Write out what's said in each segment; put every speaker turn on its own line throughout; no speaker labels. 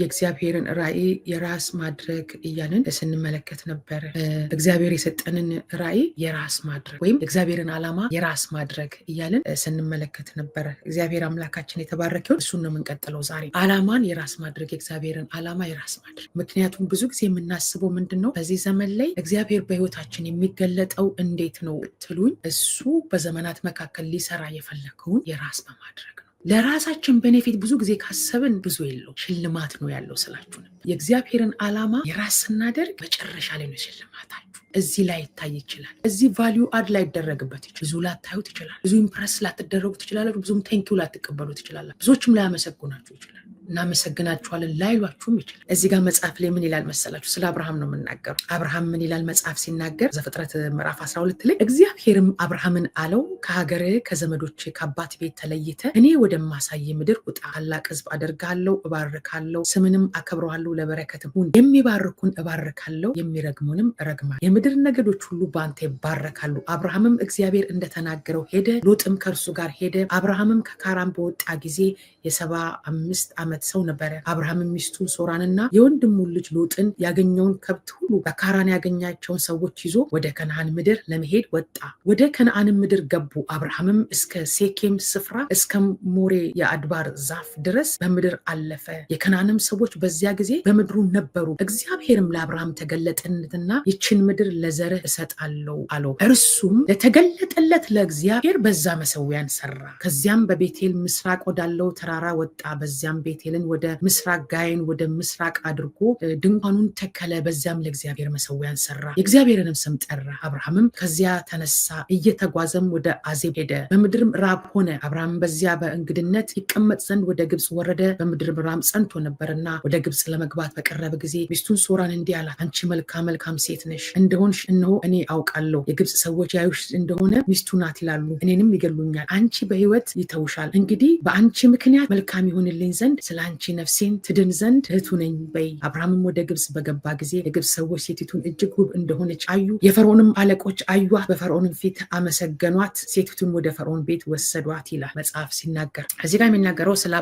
የእግዚአብሔርን ራእይ የራስ ማድረግ እያልን ስንመለከት ነበር። እግዚአብሔር የሰጠንን ራእይ የራስ ማድረግ ወይም እግዚአብሔርን ዓላማ የራስ ማድረግ እያልን ስንመለከት ነበር። እግዚአብሔር አምላካችን የተባረከውን እሱን ነው የምንቀጥለው ዛሬ። ዓላማን የራስ ማድረግ፣ የእግዚአብሔርን ዓላማ የራስ ማድረግ። ምክንያቱም ብዙ ጊዜ የምናስበው ምንድን ነው? በዚህ ዘመን ላይ እግዚአብሔር በህይወታችን የሚገለጠው እንዴት ነው ትሉኝ፣ እሱ በዘመናት መካከል ሊሰራ የፈለገውን የራስ በማድረግ ነው። ለራሳችን ቤኔፊት ብዙ ጊዜ ካሰብን ብዙ የለው ሽልማት ነው ያለው ስላችሁ ነው። የእግዚአብሔርን ዓላማ የራስ ስናደርግ መጨረሻ ላይ ነው ሽልማታችሁ። እዚህ ላይ ይታይ ይችላል። እዚህ ቫልዩ አድ ላይ ይደረግበት ይችላል። ብዙ ላታዩት ይችላል። ብዙ ኢምፕረስ ላትደረጉ ትችላላችሁ። ብዙም ቴንኪው ላትቀበሉ ትችላላችሁ። ብዙዎችም ላያመሰግናችሁ ይችላል። እናመሰግናችኋለን ላይሏችሁም ይችላል። እዚህ ጋር መጽሐፍ ላይ ምን ይላል መሰላችሁ? ስለ አብርሃም ነው የምናገረው። አብርሃም ምን ይላል መጽሐፍ ሲናገር ዘፍጥረት ምዕራፍ 12 ላይ እግዚአብሔርም አብርሃምን አለው ከሀገር ከዘመዶች ከአባት ቤት ተለይተ እኔ ወደማሳይ ምድር ውጣ፣ ታላቅ ሕዝብ አደርግሃለሁ፣ እባርካለሁ፣ ስምንም አከብረዋለሁ፣ ለበረከትም ሁን። የሚባርኩን እባርካለሁ፣ የሚረግሙንም እረግማለሁ። የምድር ነገዶች ሁሉ በአንተ ይባረካሉ። አብርሃምም እግዚአብሔር እንደተናገረው ሄደ፣ ሎጥም ከእርሱ ጋር ሄደ። አብርሃምም ከካራን በወጣ ጊዜ የ75 ዓመት ሰው ነበረ። አብርሃም ሚስቱን ሶራንና የወንድሙን ልጅ ሎጥን ያገኘውን ከብት ሁሉ በካራን ያገኛቸውን ሰዎች ይዞ ወደ ከነዓን ምድር ለመሄድ ወጣ። ወደ ከነዓን ምድር ገቡ። አብርሃምም እስከ ሴኬም ስፍራ እስከ ሞሬ የአድባር ዛፍ ድረስ በምድር አለፈ። የከነዓንም ሰዎች በዚያ ጊዜ በምድሩ ነበሩ። እግዚአብሔርም ለአብርሃም ተገለጠለትና ይችን ምድር ለዘርህ እሰጣለሁ አለው። እርሱም ለተገለጠለት ለእግዚአብሔር በዛ መሰዊያን ሰራ። ከዚያም በቤቴል ምስራቅ ወዳለው ተራራ ወጣ። በዚያም ቤቴልን ወደ ምስራቅ ጋይን ወደ ምስራቅ አድርጎ ድንኳኑን ተከለ። በዚያም ለእግዚአብሔር መሰዊያን ሰራ፣ የእግዚአብሔርንም ስም ጠራ። አብርሃምም ከዚያ ተነሳ፣ እየተጓዘም ወደ አዜብ ሄደ። በምድርም ራብ ሆነ። አብርሃም በዚያ በእንግድነት ይቀመጥ ዘንድ ወደ ግብፅ ወረደ። በምድር ራብ ጸንቶ ነበርና ወደ ግብፅ ለመግባት በቀረበ ጊዜ ሚስቱን ሶራን እንዲህ አላት፣ አንቺ መልካም ሴት ነሽ እንደሆንሽ እነሆ እኔ አውቃለሁ። የግብፅ ሰዎች ያዩሽ እንደሆነ ሚስቱ ናት ይላሉ፣ እኔንም ይገሉኛል። አንቺ በሕይወት ይተውሻል። እንግዲህ በአንቺ ምክንያት መልካም ይሆንልኝ ዘንድ ስለ አንቺ ነፍሴን ትድን ዘንድ እህቱ ነኝ በይ። አብርሃምም ወደ ግብፅ በገባ ጊዜ የግብፅ ሰዎች ሴቲቱን እጅግ ውብ እንደሆነች አዩ። የፈርዖንም አለቆች አዩት፣ በፈርዖንም ፊት አመሰገኗት፣ ሴቲቱን ወደ ፈርዖን ቤት ወሰዷት ይላል መጽሐፍ ሲናገር። እዚህ ጋር የሚናገረው ስለ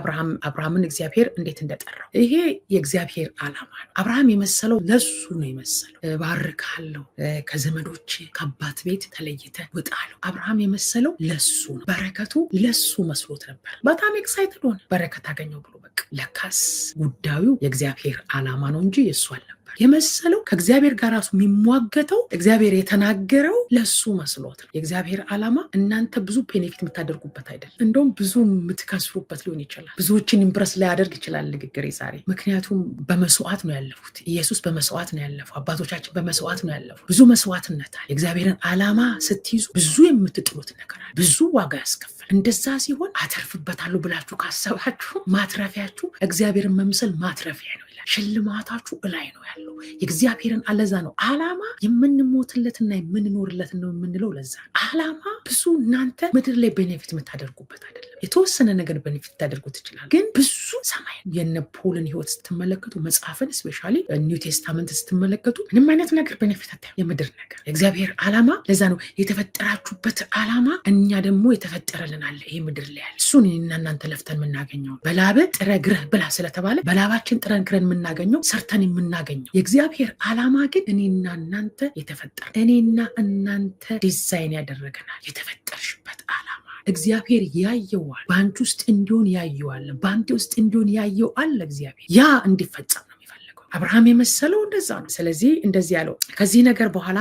አብርሃምን እግዚአብሔር እንዴት እንደጠራው። ይሄ የእግዚአብሔር ዓላማ ነው። አብርሃም የመሰለው ለሱ ነው የመሰለው። ባርካለሁ፣ ከዘመዶች ከአባት ቤት ተለይተ ውጣ አለው። አብርሃም የመሰለው ለሱ ነው። በረከቱ ለሱ መስሎት ነበር። በጣም ኤክሳይትድ ሆነ። በረከት አገኘው ብሎ በቃ ለካስ ጉዳዩ የእግዚአብሔር ዓላማ ነው እንጂ የሱ አልነበር የመሰለው። ከእግዚአብሔር ጋር ራሱ የሚሟገተው እግዚአብሔር የተናገረው ለሱ መስሎት ነው። የእግዚአብሔር ዓላማ እናንተ ብዙ ቤኔፊት የምታደርጉበት አይደለም፣ እንደውም ብዙ የምትከስሩበት ሊሆን ይችላል። ብዙዎችን ኢምፕረስ ላያደርግ ይችላል ንግግሬ ዛሬ። ምክንያቱም በመስዋዕት ነው ያለፉት። ኢየሱስ በመስዋዕት ነው ያለፉ። አባቶቻችን በመስዋዕት ነው ያለፉ። ብዙ መስዋዕትነት አለ። የእግዚአብሔርን ዓላማ ስትይዙ ብዙ የምትጥሉት ነገር አለ፣ ብዙ ዋጋ ያስከፍላል። እንደዛ ሲሆን አተርፍበታለሁ ብላችሁ ካሰባችሁ ማትረፊያችሁ እግዚአብሔርን መምሰል ማትረፊያ ነው። ሽልማታችሁ እላይ ነው ያለው። የእግዚአብሔርን አለዛ ነው ዓላማ የምንሞትለትና የምንኖርለት ነው የምንለው። ለዛ ዓላማ ብዙ እናንተ ምድር ላይ ቤኔፊት የምታደርጉበት አይደለም። የተወሰነ ነገር ቤኔፊት ታደርጉ ትችላል፣ ግን ብዙ ሰማይ የነ ፖልን ህይወት ስትመለከቱ መጽሐፍን ስፔሻሊ ኒው ቴስታመንት ስትመለከቱ ምንም አይነት ነገር ቤኔፊት አታዩ። የምድር ነገር የእግዚአብሔር ዓላማ ለዛ ነው የተፈጠራችሁበት ዓላማ። እኛ ደግሞ የተፈጠረልን አለ ይሄ ምድር ላይ ያለ እሱን እኔና እናንተ ለፍተን የምናገኘው በላብ ጥረግረህ ብላ ስለተባለ በላባችን ጥረን ክረን የምናገኘው ሰርተን የምናገኘው። የእግዚአብሔር ዓላማ ግን እኔና እናንተ የተፈጠረ እኔና እናንተ ዲዛይን ያደረገናል። የተፈጠርሽበት ዓላማ እግዚአብሔር ያየዋል። በአንቺ ውስጥ እንዲሆን ያየዋል። በአንተ ውስጥ እንዲሆን ያየው አለ እግዚአብሔር። ያ እንዲፈጸም ነው የሚፈልገው። አብርሃም የመሰለው እንደዛ ነው። ስለዚህ እንደዚህ ያለው ከዚህ ነገር በኋላ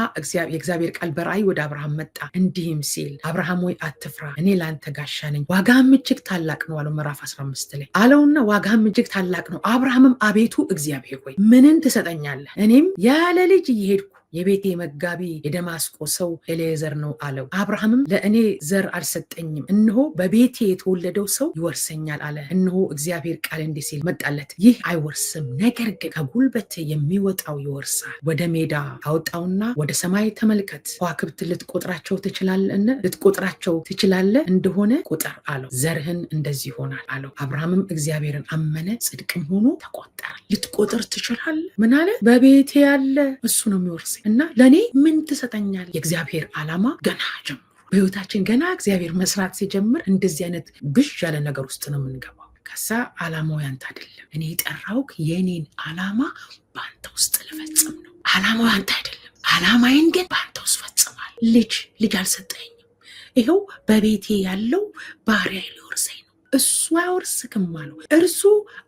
የእግዚአብሔር ቃል በራእይ ወደ አብርሃም መጣ እንዲህም ሲል፣ አብርሃም ሆይ አትፍራ፣ እኔ ለአንተ ጋሻ ነኝ፣ ዋጋህም እጅግ ታላቅ ነው አለው። ምዕራፍ 15 ላይ አለውና ዋጋህም እጅግ ታላቅ ነው። አብርሃምም አቤቱ እግዚአብሔር ሆይ ምንን ትሰጠኛለህ? እኔም ያለ ልጅ እየሄድኩ የቤቴ መጋቢ የደማስቆ ሰው ኤሌዘር ነው አለው። አብርሃምም ለእኔ ዘር አልሰጠኝም፣ እነሆ በቤቴ የተወለደው ሰው ይወርሰኛል አለ። እነሆ እግዚአብሔር ቃል እንዲህ ሲል መጣለት፣ ይህ አይወርስም፣ ነገር ግን ከጉልበት የሚወጣው ይወርሳል። ወደ ሜዳ አውጣውና ወደ ሰማይ ተመልከት፣ ከዋክብት ልትቆጥራቸው ትችላለህ እንደሆነ ቁጠር አለው። ዘርህን እንደዚህ ይሆናል አለው። አብርሃምም እግዚአብሔርን አመነ፣ ጽድቅም ሆኖ ተቆጠረ። ልትቆጥር ትችላለህ? ምን አለ? በቤቴ ያለ እሱ ነው የሚወርስ እና ለኔ ምን ትሰጠኛል? የእግዚአብሔር ዓላማ ገና ጀምሮ በህይወታችን ገና እግዚአብሔር መስራት ሲጀምር እንደዚህ አይነት ብዥ ያለ ነገር ውስጥ ነው የምንገባው። ከዛ ዓላማው ያንተ አይደለም። እኔ የጠራሁህ የኔን ዓላማ በአንተ ውስጥ ልፈጽም ነው። ዓላማው ያንተ አይደለም። ዓላማዬን ግን በአንተ ውስጥ ፈጽማል። ልጅ አልሰጠኝም። ይኸው በቤቴ ያለው ባሪያ ሊወርሰኝ ነው። እሱ አይወርስክም አለው። እርሱ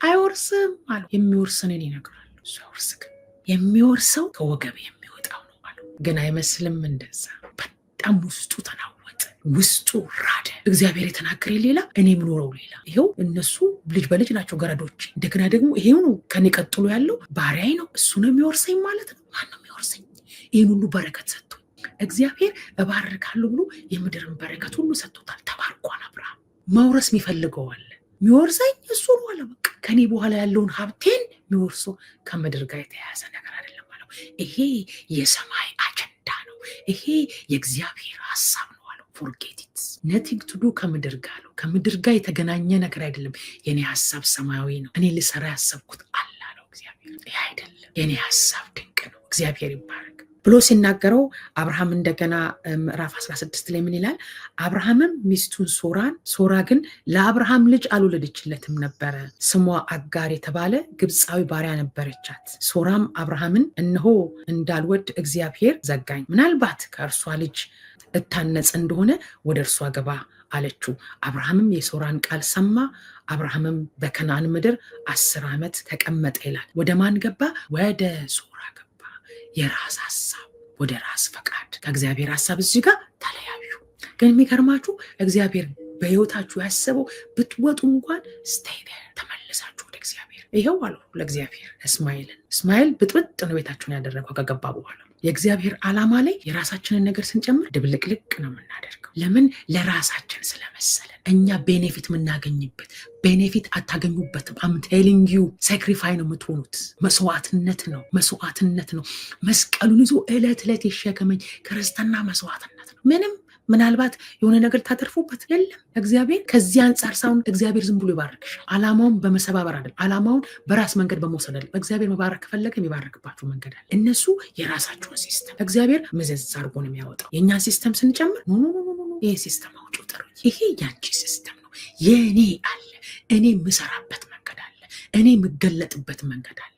አይወርስም አለው። የሚወርስን እኔ እነግርሃለሁ። እሱ አይወርስክም። የሚወርሰው ከወገብ የሚወጣው ነው አለው። ግን አይመስልም እንደዛ። በጣም ውስጡ ተናወጠ፣ ውስጡ ራደ። እግዚአብሔር የተናገረ ሌላ፣ እኔ የምኖረው ሌላ። ይኸው እነሱ ልጅ በልጅ ናቸው ገረዶች። እንደገና ደግሞ ይሄው ነው ከኔ ቀጥሎ ያለው ባሪያዬ ነው። እሱ ነው የሚወርሰኝ ማለት ነው። ማን ነው የሚወርሰኝ? ይህን ሁሉ በረከት ሰጥቶ እግዚአብሔር እባርካለሁ ብሎ የምድርን በረከት ሁሉ ሰጥቶታል። ተባርኳል። አብርሃም መውረስ የሚፈልገው አለ። የሚወርሰኝ እሱ ነው አለ። በቃ ከኔ በኋላ ያለውን ሀብቴን የሚወርሰው ከምድር ጋር የተያያዘ ነገር አይደለም አለው። ይሄ የሰማይ አጀንዳ ነው። ይሄ የእግዚአብሔር ሀሳብ ነው አለው። ፎርጌት ኢት ነቲንግ ቱ ዱ ከምድር ጋር ነው። ከምድር ጋር የተገናኘ ነገር አይደለም። የኔ ሀሳብ ሰማያዊ ነው። እኔ ልሰራ ያሰብኩት አለ አለው እግዚአብሔር። ይሄ አይደለም። የኔ ሀሳብ ድንቅ ነው። እግዚአብሔር ይባረክ ብሎ ሲናገረው አብርሃም እንደገና ምዕራፍ 16 ላይ ምን ይላል? አብርሃምም ሚስቱን ሶራ ግን ለአብርሃም ልጅ አልወለደችለትም ነበረ። ስሟ አጋር የተባለ ግብፃዊ ባሪያ ነበረቻት። ሶራም አብርሃምን እነሆ እንዳልወድ እግዚአብሔር ዘጋኝ፣ ምናልባት ከእርሷ ልጅ እታነጽ እንደሆነ ወደ እርሷ ገባ አለችው። አብርሃምም የሶራን ቃል ሰማ። አብርሃምም በከነዓን ምድር 10 ዓመት ተቀመጠ ይላል። ወደ ማን ገባ? ወደ ሶራ ገባ። የራስ ሀሳብ ወደ ራስ ፈቃድ ከእግዚአብሔር ሀሳብ እዚህ ጋር ተለያዩ። ግን የሚገርማችሁ እግዚአብሔር በህይወታችሁ ያሰበው ብትወጡ እንኳን ስቴይ ዴር፣ ተመልሳችሁ ወደ እግዚአብሔር። ይኸው አሉ ለእግዚአብሔር እስማኤል ብጥብጥ ነው ቤታችሁን ያደረገው ከገባ በኋላ። የእግዚአብሔር ዓላማ ላይ የራሳችንን ነገር ስንጨምር ድብልቅልቅ ነው የምናደርገው። ለምን? ለራሳችን ስለመሰለን። እኛ ቤኔፊት የምናገኝበት ቤኔፊት አታገኙበትም። አም ቴሊንግ ዩ ሳክሪፋይ ነው የምትሆኑት። መስዋዕትነት ነው። መስቀሉን ይዞ ዕለት ይሸከመኝ ክርስትና መስዋዕትነት ነው። ምናልባት የሆነ ነገር ታተርፉበት የለም። እግዚአብሔር ከዚህ አንጻር ሳይሆን እግዚአብሔር ዝም ብሎ ይባርክሻል። ዓላማውን በመሰባበር አይደለም። ዓላማውን በራስ መንገድ በመውሰድ አይደለም። እግዚአብሔር መባረክ ከፈለገ የሚባረክባቸው መንገድ አለ። እነሱ የራሳቸውን ሲስተም እግዚአብሔር መዘዝ አድርጎ ነው የሚያወጣው። የእኛን ሲስተም ስንጨምር ይሄ ሲስተም አውጪው ጥሩ፣ ይሄ ያንቺ ሲስተም ነው፣ የእኔ አለ፣ እኔ የምሰራበት መንገድ አለ፣ እኔ የምገለጥበት መንገድ አለ።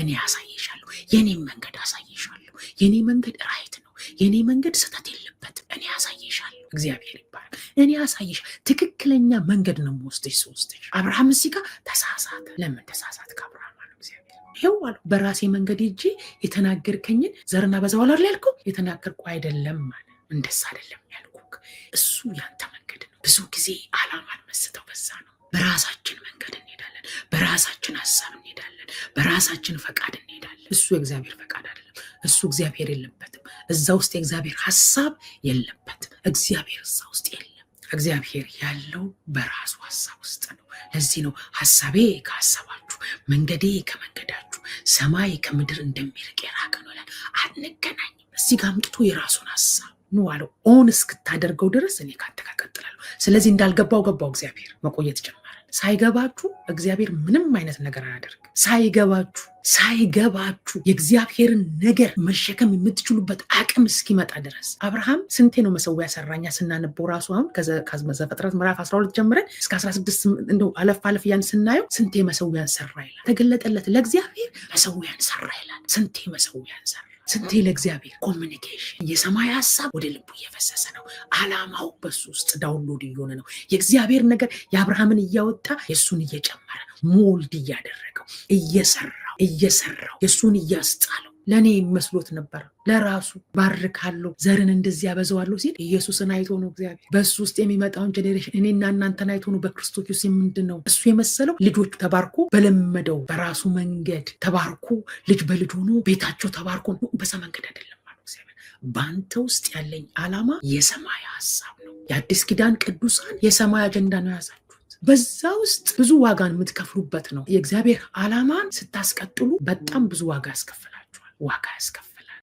እኔ አሳይሻለሁ፣ የኔ መንገድ አሳይሻለሁ። የኔ መንገድ ራይት ነው፣ የኔ መንገድ ስህተት የለበትም። እኔ አሳይሻለሁ። እግዚአብሔር ይባላል። እኔ አሳይሽ ትክክለኛ መንገድ ነው የምወስድሽ። አብርሃም እዚህ ጋር ተሳሳተ። ለምን ተሳሳት? ከአብርሃም አለው እግዚአብሔር ይኸው አለው በራሴ መንገድ ሄጄ የተናገርከኝን ዘርና በዛው ላይ ያልኩህ የተናገርኩ አይደለም ማለት እንደዛ አይደለም ያልኩህ። እሱ ያንተ መንገድ ነው። ብዙ ጊዜ ዓላማ አልመስተው በዛ ነው። በራሳችን መንገድ እንሄዳለን፣ በራሳችን ሀሳብ እንሄዳለን፣ በራሳችን ፈቃድ እንሄዳለን። እሱ የእግዚአብሔር ፈቃድ አይደለም። እሱ እግዚአብሔር የለበትም። እዛ ውስጥ የእግዚአብሔር ሀሳብ የለበትም። እግዚአብሔር እዛ ውስጥ የለም። እግዚአብሔር ያለው በራሱ ሀሳብ ውስጥ ነው። ለዚህ ነው ሀሳቤ ከሀሳባችሁ፣ መንገዴ ከመንገዳችሁ፣ ሰማይ ከምድር እንደሚርቅ የራቀ ነው ይላል። አንገናኝም። እዚህ ጋር አምጥቶ የራሱን ሀሳብ ነው አለው። ኦን እስክታደርገው ድረስ እኔ ካንተ ጋር እቀጥላለሁ። ስለዚህ እንዳልገባው እግዚአብሔር መቆየት ጀመረ። ሳይገባችሁ እግዚአብሔር ምንም አይነት ነገር አያደርግ። ሳይገባችሁ የእግዚአብሔርን ነገር መሸከም የምትችሉበት አቅም እስኪመጣ ድረስ አብርሃም ስንቴ ነው መሰዊያ ሰራኛ? ስናነበው ራሱ አሁን ከዘፍጥረት ምዕራፍ 12 ጀምረን እስከ 16 እንደው አለፍ ያን ስናየው ስንቴ መሰዊያን ሰራ ይላል። ተገለጠለት ለእግዚአብሔር መሰዊያን ሰራ ይላል። ስንቴ መሰዊያን ሰራ፣ ስንቴ ለእግዚአብሔር ኮሚኒኬሽን። የሰማይ ሀሳብ ወደ ልቡ እየፈሰሰ ነው። ዓላማው በሱ ውስጥ ዳውንሎድ እየሆነ ነው። የእግዚአብሔር ነገር የአብርሃምን እያወጣ የእሱን እየጨመረ ሞልድ እያደረገው እየሰራው የእሱን እያስጣለው። ለእኔ መስሎት ነበር ለራሱ ባርካለሁ ዘርን እንደዚህ ያበዛዋለሁ ሲል ኢየሱስን አይቶ ነው እግዚአብሔር። በእሱ ውስጥ የሚመጣውን ጄኔሬሽን እኔና እናንተን አይቶ ነው። በክርስቶስ ውስጥ ምንድን ነው እሱ የመሰለው? ልጆቹ ተባርኮ በለመደው በራሱ መንገድ ተባርኮ ልጅ በልጅ ሆኖ ቤታቸው ተባርኮ በዛ መንገድ አይደለም ማለት እግዚአብሔር። በአንተ ውስጥ ያለኝ ዓላማ የሰማይ ሀሳብ ነው። የአዲስ ኪዳን ቅዱሳን የሰማይ አጀንዳ ነው ያዛል። በዛ ውስጥ ብዙ ዋጋን የምትከፍሉበት ነው። የእግዚአብሔር ዓላማን ስታስቀጥሉ በጣም ብዙ ዋጋ ያስከፍላችኋል።